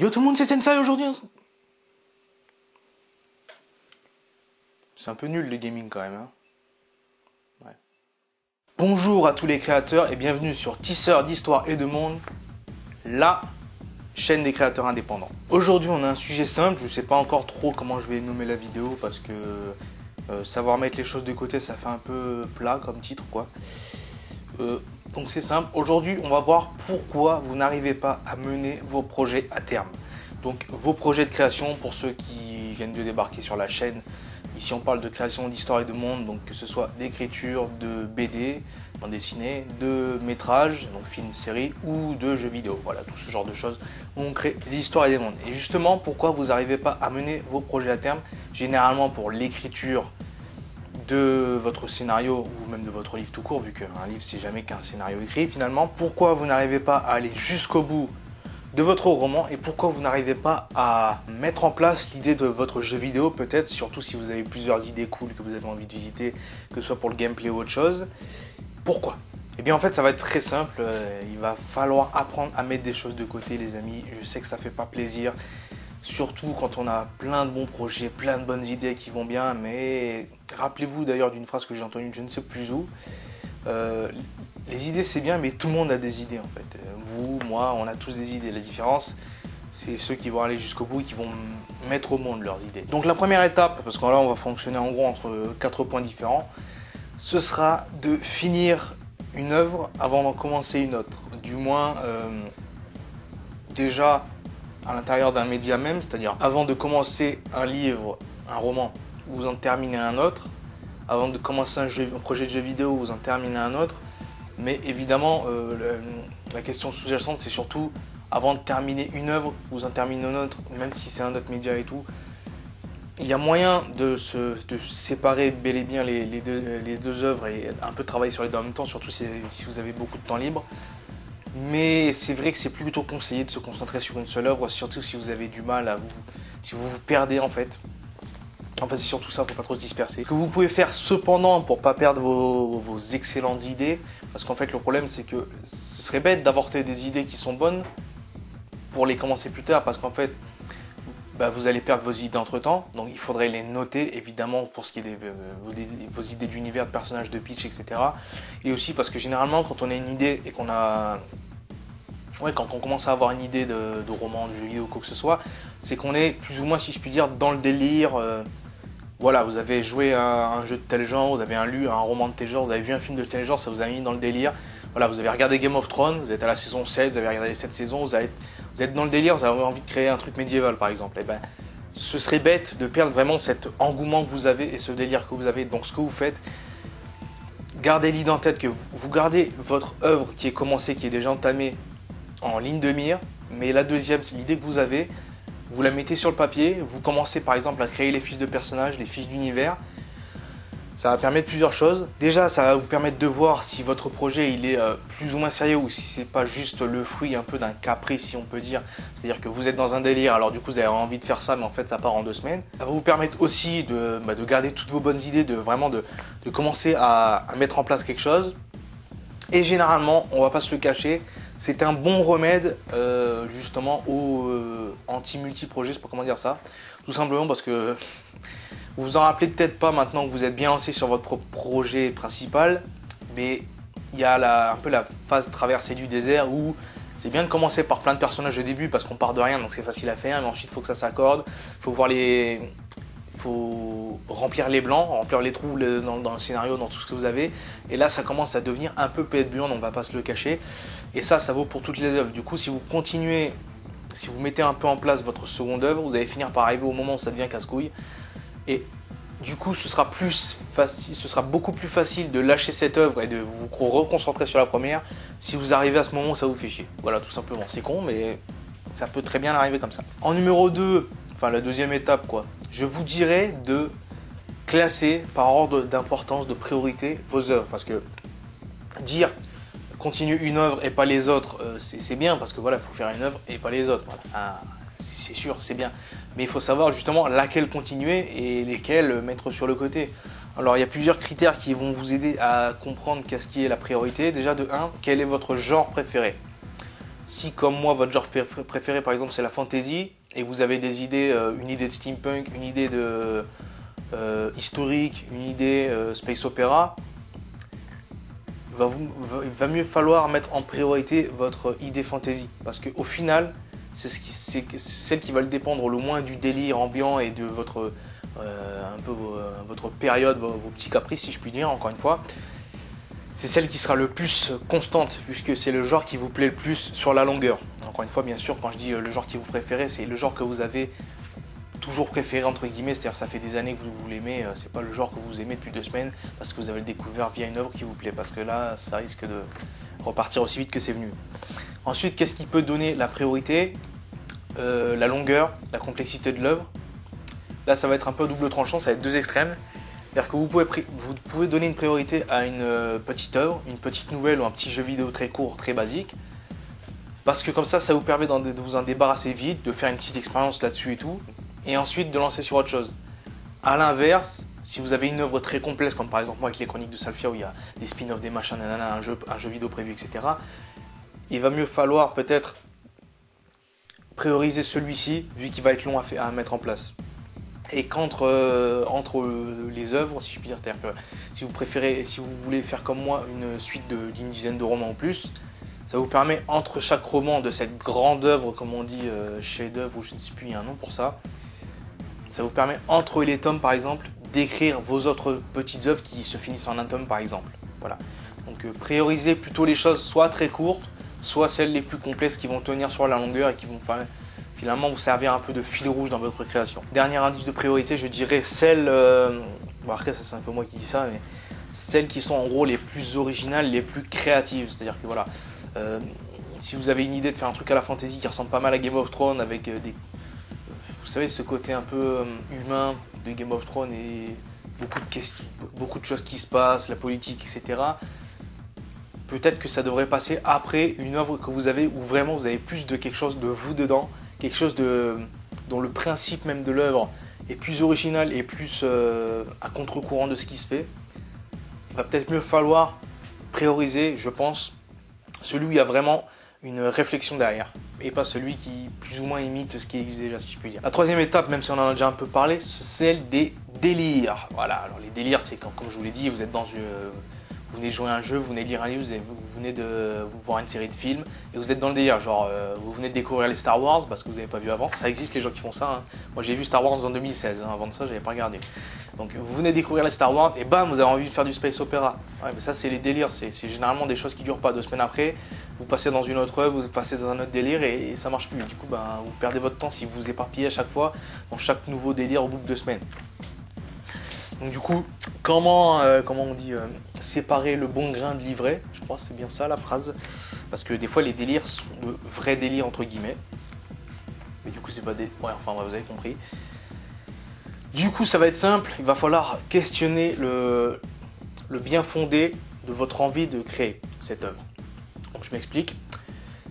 Yo tout le monde, c'est Sensei aujourd'hui. C'est un peu nul le gaming quand même. Hein. Ouais. Bonjour à tous les créateurs et bienvenue sur Tisseurs d'Histoire et de Monde, la chaîne des créateurs indépendants. Aujourd'hui on a un sujet simple, je ne sais pas encore trop comment je vais nommer la vidéo parce que savoir mettre les choses de côté ça fait un peu plat comme titre quoi. Donc c'est simple, aujourd'hui on va voir pourquoi vous n'arrivez pas à mener vos projets à terme. Donc vos projets de création pour ceux qui viennent de débarquer sur la chaîne. Ici on parle de création d'histoire et de monde, donc que ce soit d'écriture, de BD, bande dessinée, de métrage, donc film, série ou de jeux vidéo. Voilà, tout ce genre de choses où on crée des histoires et des mondes. Et justement, pourquoi vous n'arrivez pas à mener vos projets à terme? Généralement pour l'écriture de votre scénario ou même de votre livre tout court, vu qu'un livre c'est jamais qu'un scénario écrit finalement. Pourquoi vous n'arrivez pas à aller jusqu'au bout de votre roman et pourquoi vous n'arrivez pas à mettre en place l'idée de votre jeu vidéo peut-être, surtout si vous avez plusieurs idées cool que vous avez envie de visiter, que ce soit pour le gameplay ou autre chose. Pourquoi? Eh bien en fait ça va être très simple, il va falloir apprendre à mettre des choses de côté les amis. Je sais que ça fait pas plaisir, surtout quand on a plein de bons projets, plein de bonnes idées qui vont bien, mais rappelez-vous d'ailleurs d'une phrase que j'ai entendue je ne sais plus où. Les idées c'est bien mais tout le monde a des idées en fait. Vous, moi, on a tous des idées. La différence c'est ceux qui vont aller jusqu'au bout et qui vont mettre au monde leurs idées. Donc la première étape, parce que là on va fonctionner en gros entre 4 points différents, ce sera de finir une œuvre avant d'en commencer une autre. Du moins déjà à l'intérieur d'un média même, c'est-à-dire avant de commencer un livre, un roman, vous en terminez un autre. Avant de commencer un projet de jeu vidéo, vous en terminez un autre. Mais évidemment, la question sous-jacente, c'est surtout avant de terminer une œuvre, vous en terminez une autre, même si c'est un autre média et tout. Il y a moyen de séparer bel et bien les deux œuvres et un peu travailler sur les deux en même temps, surtout si vous avez beaucoup de temps libre. Mais c'est vrai que c'est plutôt conseillé de se concentrer sur une seule œuvre, surtout si vous avez du mal si vous vous perdez en fait. Enfin c'est surtout ça, faut pas trop se disperser. Ce que vous pouvez faire cependant pour pas perdre vos excellentes idées, parce qu'en fait le problème c'est que ce serait bête d'avorter des idées qui sont bonnes pour les commencer plus tard, parce qu'en fait vous allez perdre vos idées entre temps, donc il faudrait les noter évidemment pour ce qui est vos idées d'univers, de personnages, de pitch, etc. Et aussi parce que généralement quand on a une idée et qu'on a... Ouais, quand on commence à avoir une idée de roman, de jeu vidéo, quoi que ce soit, c'est qu'on est plus ou moins, si je puis dire, dans le délire. Voilà, vous avez joué à un jeu de tel genre, vous avez lu un roman de tel genre, vous avez vu un film de tel genre, ça vous a mis dans le délire. Voilà, vous avez regardé Game of Thrones, vous êtes à la saison 7, vous avez regardé les 7 saisons, vous êtes dans le délire, vous avez envie de créer un truc médiéval par exemple. Et ben, ce serait bête de perdre vraiment cet engouement que vous avez et ce délire que vous avez. Donc ce que vous faites, gardez l'idée en tête que vous gardez votre œuvre qui est commencée, qui est déjà entamée en ligne de mire, mais la deuxième, c'est l'idée que vous avez, vous la mettez sur le papier, vous commencez par exemple à créer les fiches de personnages, les fiches d'univers. Ça va permettre plusieurs choses. Déjà, ça va vous permettre de voir si votre projet il est plus ou moins sérieux ou si c'est pas juste le fruit un peu d'un caprice, si on peut dire. C'est-à-dire que vous êtes dans un délire, alors du coup vous avez envie de faire ça, mais en fait ça part en 2 semaines. Ça va vous permettre aussi de garder toutes vos bonnes idées, de commencer à mettre en place quelque chose. Et généralement, on va pas se le cacher, c'est un bon remède justement au anti-multi-projet, je sais pas comment dire ça. Tout simplement parce que vous vous en rappelez peut-être pas maintenant que vous êtes bien lancé sur votre projet principal, mais il y a un peu la phase traversée du désert où c'est bien de commencer par plein de personnages au début parce qu'on part de rien, donc c'est facile à faire, mais ensuite il faut que ça s'accorde, il faut remplir les blancs, remplir les trous dans le scénario, dans tout ce que vous avez. Et là, ça commence à devenir un peu pète-buant, on ne va pas se le cacher. Et ça vaut pour toutes les œuvres. Du coup, si vous continuez, si vous mettez un peu en place votre seconde œuvre, vous allez finir par arriver au moment où ça devient casse-couille. Et du coup, ce sera beaucoup plus facile de lâcher cette œuvre et de vous reconcentrer sur la première si vous arrivez à ce moment où ça vous fait chier. Voilà, tout simplement. C'est con, mais ça peut très bien arriver comme ça. En numéro 2, enfin la deuxième étape quoi, je vous dirais de classer par ordre d'importance, de priorité vos œuvres. Parce que dire continue une œuvre et pas les autres, c'est bien parce que voilà, il faut faire une œuvre et pas les autres. Voilà. Ah, c'est sûr, c'est bien. Mais il faut savoir justement laquelle continuer et lesquelles mettre sur le côté. Alors il y a plusieurs critères qui vont vous aider à comprendre qu'est-ce qui est la priorité. Déjà de 1, quel est votre genre préféré? Si comme moi, votre genre préféré par exemple c'est la fantasy, et vous avez des idées, une idée de steampunk, une idée de historique, une idée space opéra, il va mieux falloir mettre en priorité votre idée fantasy. Parce qu'au final, c'est celle qui va le dépendre le moins du délire ambiant et de votre, un peu votre période, vos petits caprices si je puis dire, encore une fois. C'est celle qui sera le plus constante, puisque c'est le genre qui vous plaît le plus sur la longueur. Encore une fois, bien sûr, quand je dis le genre qui vous préférez, c'est le genre que vous avez toujours préféré, entre guillemets, c'est-à-dire ça fait des années que vous l'aimez, c'est pas le genre que vous aimez depuis 2 semaines, parce que vous avez le découvert via une œuvre qui vous plaît, parce que là, ça risque de repartir aussi vite que c'est venu. Ensuite, qu'est-ce qui peut donner la priorité? La longueur, la complexité de l'œuvre. Là, ça va être un peu double tranchant, ça va être 2 extrêmes. C'est-à-dire que vous pouvez donner une priorité à une petite œuvre, une petite nouvelle ou un petit jeu vidéo très court, très basique. Parce que comme ça vous permet de vous en débarrasser vite, de faire une petite expérience là-dessus et tout. Et ensuite de lancer sur autre chose. A l'inverse, si vous avez une œuvre très complexe, comme par exemple moi avec les Chroniques de Salfia où il y a des spin-offs, des machins, nanana, un jeu vidéo prévu, etc. Il va mieux falloir peut-être prioriser celui-ci, vu qu'il va être long à mettre en place. Et qu'entre les œuvres, si je puis dire, c'est-à-dire que si vous préférez, si vous voulez faire comme moi une suite d'une dizaine de romans en plus, ça vous permet entre chaque roman de cette grande œuvre, comme on dit, chef-d'œuvre ou je ne sais plus, il y a un nom pour ça, ça vous permet entre les tomes par exemple d'écrire vos autres petites œuvres qui se finissent en un tome par exemple. Voilà. Donc priorisez plutôt les choses soit très courtes, soit celles les plus complexes qui vont tenir sur la longueur et qui vont finalement vous servir un peu de fil rouge dans votre création. Dernier indice de priorité, je dirais celles, bon après ça c'est un peu moi qui dis ça, mais celles qui sont en gros les plus originales, les plus créatives. C'est-à-dire que voilà, si vous avez une idée de faire un truc à la fantasy qui ressemble pas mal à Game of Thrones avec vous savez ce côté un peu humain de Game of Thrones et beaucoup de questions, beaucoup de choses qui se passent, la politique, etc. Peut-être que ça devrait passer après une œuvre que vous avez où vraiment vous avez plus de quelque chose de vous dedans, quelque chose dont le principe même de l'œuvre est plus original et plus à contre-courant de ce qui se fait. Il va peut-être mieux falloir prioriser, je pense, celui où il y a vraiment une réflexion derrière et pas celui qui plus ou moins imite ce qui existe déjà, si je puis dire. La troisième étape, même si on en a déjà un peu parlé, c'est celle des délires. Voilà, alors les délires, c'est quand, comme je vous l'ai dit, vous êtes dans vous venez de jouer à un jeu, vous venez de lire un livre, vous venez de voir une série de films et vous êtes dans le délire. Genre, vous venez de découvrir les Star Wars parce que vous n'avez pas vu avant. Ça existe les gens qui font ça. Hein. Moi, j'ai vu Star Wars en 2016. Hein. Avant de ça, j'avais pas regardé. Donc, vous venez de découvrir les Star Wars et bam, vous avez envie de faire du space opéra. Ouais, mais ça, c'est les délires. C'est généralement des choses qui durent pas 2 semaines après. Vous passez dans une autre œuvre, vous passez dans un autre délire et ça marche plus. Du coup, ben, vous perdez votre temps si vous vous éparpillez à chaque fois dans chaque nouveau délire au bout de 2 semaines. Donc du coup, comment on dit séparer le bon grain de l'ivraie, je crois que c'est bien ça la phrase, parce que des fois les délires sont de vrais délires entre guillemets, mais du coup c'est pas des... Ouais, enfin vous avez compris. Du coup ça va être simple, il va falloir questionner le bien fondé de votre envie de créer cette œuvre. Donc je m'explique.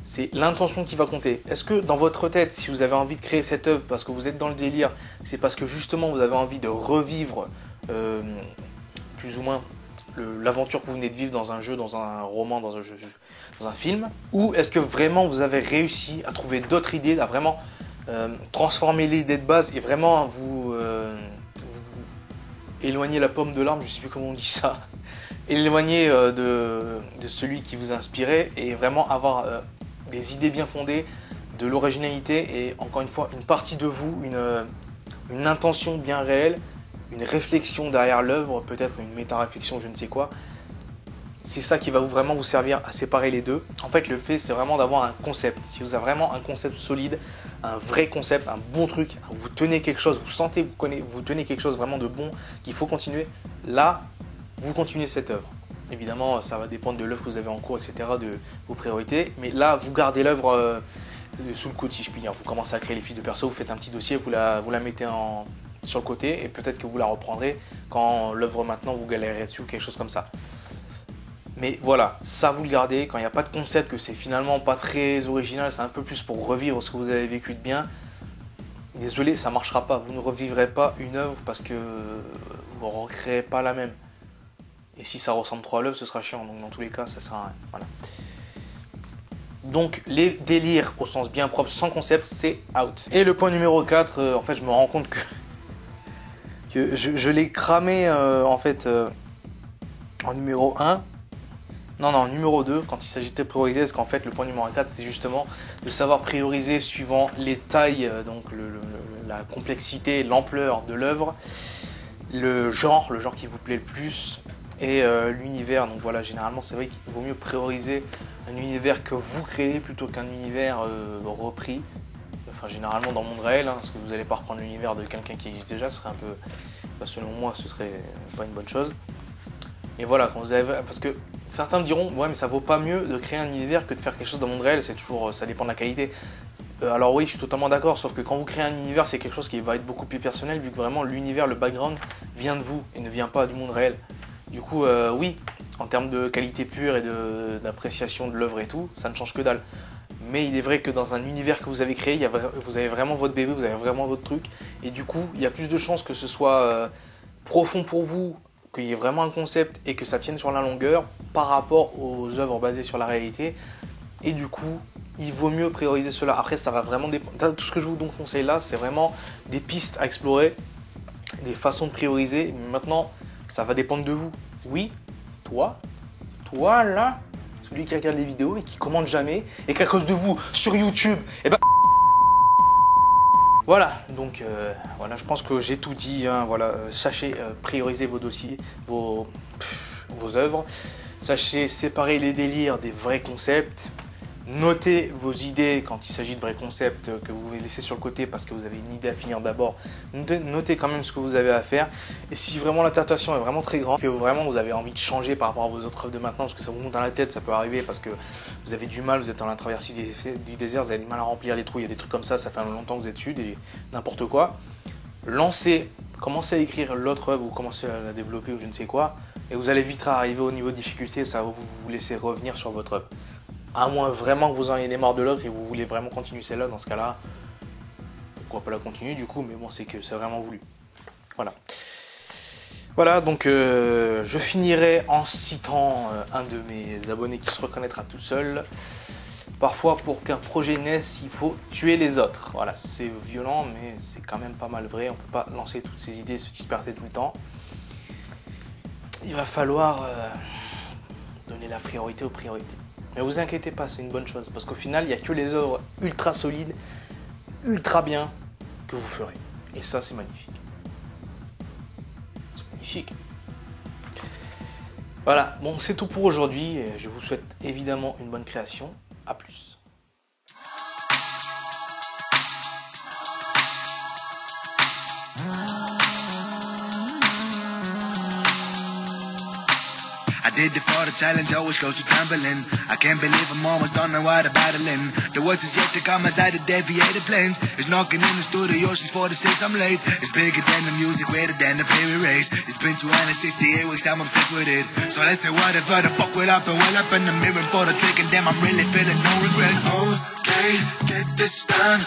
C'est l'intention qui va compter. Est-ce que dans votre tête, si vous avez envie de créer cette œuvre parce que vous êtes dans le délire, c'est parce que justement vous avez envie de revivre plus ou moins l'aventure que vous venez de vivre dans un jeu, dans un roman, dans un film? Ou est-ce que vraiment vous avez réussi à trouver d'autres idées, à vraiment transformer l'idée de base et vraiment vous éloigner la pomme de l'arbre, je ne sais plus comment on dit ça, éloigner de celui qui vous inspirait et vraiment avoir des idées bien fondées, de l'originalité et encore une fois une partie de vous, une intention bien réelle, une réflexion derrière l'œuvre, peut-être une méta-réflexion, je ne sais quoi. C'est ça qui va vraiment vous servir à séparer les deux. En fait, le fait, c'est vraiment d'avoir un concept. Si vous avez vraiment un concept solide, un vrai concept, un bon truc, vous tenez quelque chose, vous sentez, vous tenez quelque chose vraiment de bon, qu'il faut continuer, là, vous continuez cette œuvre. Évidemment, ça va dépendre de l'œuvre que vous avez en cours, etc., de vos priorités. Mais là, vous gardez l'œuvre sous le coude, si je puis dire. Vous commencez à créer les fiches de perso, vous faites un petit dossier, vous la mettez sur le côté et peut-être que vous la reprendrez quand l'œuvre maintenant vous galérez dessus ou quelque chose comme ça. Mais voilà, ça vous le gardez. Quand il n'y a pas de concept, que c'est finalement pas très original, c'est un peu plus pour revivre ce que vous avez vécu de bien. Désolé, ça ne marchera pas. Vous ne revivrez pas une œuvre parce que vous ne recréez pas la même. Et si ça ressemble trop à l'œuvre, ce sera chiant. Donc dans tous les cas, ça sert à rien. Voilà. Donc les délires au sens bien propre sans concept, c'est out. Et le point numéro 4, en fait je me rends compte que je l'ai cramé en fait en numéro 1. Non, en numéro 2, quand il s'agit de prioriser, parce qu'en fait le point numéro 4 c'est justement de savoir prioriser suivant les tailles, donc la complexité, l'ampleur de l'œuvre, le genre qui vous plaît le plus et l'univers. Donc voilà, généralement c'est vrai qu'il vaut mieux prioriser un univers que vous créez plutôt qu'un univers repris. Enfin généralement dans le monde réel, parce que vous n'allez pas reprendre l'univers de quelqu'un qui existe déjà, ce serait un peu, selon moi ce serait pas une bonne chose. Et voilà, quand vous avez, parce que certains me diront ouais mais ça vaut pas mieux de créer un univers que de faire quelque chose dans le monde réel, c'est toujours, ça dépend de la qualité. Alors oui, je suis totalement d'accord, sauf que quand vous créez un univers, c'est quelque chose qui va être beaucoup plus personnel, vu que vraiment l'univers, le background vient de vous et ne vient pas du monde réel. Du coup, oui, en termes de qualité pure et d'appréciation de l'œuvre et tout, ça ne change que dalle. Mais il est vrai que dans un univers que vous avez créé, vous avez vraiment votre bébé, vous avez vraiment votre truc, et du coup, il y a plus de chances que ce soit profond pour vous, qu'il y ait vraiment un concept et que ça tienne sur la longueur par rapport aux œuvres basées sur la réalité. Et du coup, il vaut mieux prioriser cela. Après, ça va vraiment dépendre. Tout ce que je vous conseille là, c'est vraiment des pistes à explorer, des façons de prioriser. Maintenant, ça va dépendre de vous. Oui, toi là, celui qui regarde les vidéos et qui commente jamais, et qu'à cause de vous, sur YouTube, et ben... Voilà, donc voilà, je pense que j'ai tout dit. Hein, voilà, sachez prioriser vos dossiers, vos œuvres. Sachez séparer les délires des vrais concepts. Notez vos idées quand il s'agit de vrais concepts que vous laissez sur le côté parce que vous avez une idée à finir d'abord. Notez quand même ce que vous avez à faire. Et si vraiment la tentation est vraiment très grande, que vraiment vous avez envie de changer par rapport à vos autres œuvres de maintenant, parce que ça vous monte dans la tête, ça peut arriver parce que vous avez du mal, vous êtes dans la traversée du désert, vous avez du mal à remplir les trous, il y a des trucs comme ça fait longtemps que vous êtes dessus, n'importe quoi. Commencez à écrire l'autre œuvre ou commencez à la développer ou je ne sais quoi, et vous allez vite arriver au niveau de difficulté, ça va vous laisser revenir sur votre œuvre. À moins vraiment que vous en ayez des marre de l'autre et vous voulez vraiment continuer celle-là, dans ce cas-là, pourquoi pas la continuer du coup, mais bon, c'est que c'est vraiment voulu. Voilà. Voilà, donc je finirai en citant un de mes abonnés qui se reconnaîtra tout seul. Parfois, pour qu'un projet naisse, il faut tuer les autres. Voilà, c'est violent, mais c'est quand même pas mal vrai. On ne peut pas lancer toutes ces idées, se disperser tout le temps. Il va falloir donner la priorité aux priorités. Mais vous inquiétez pas, c'est une bonne chose. Parce qu'au final, il n'y a que les œuvres ultra solides, ultra bien, que vous ferez. Et ça, c'est magnifique. C'est magnifique. Voilà, bon, c'est tout pour aujourd'hui. Je vous souhaite évidemment une bonne création. À plus. I did it for the challenge, always goes to tumbling. I can't believe I'm almost done now while battling. The worst is yet to come as I deviated planes. It's knocking in the studio, she's 46, I'm late. It's bigger than the music, greater than the pay we raise. It's been 268 weeks, I'm obsessed with it. So let's say whatever the fuck will happen, well up in the mirror for the trick, and damn I'm really feeling no regrets. Okay, get this done.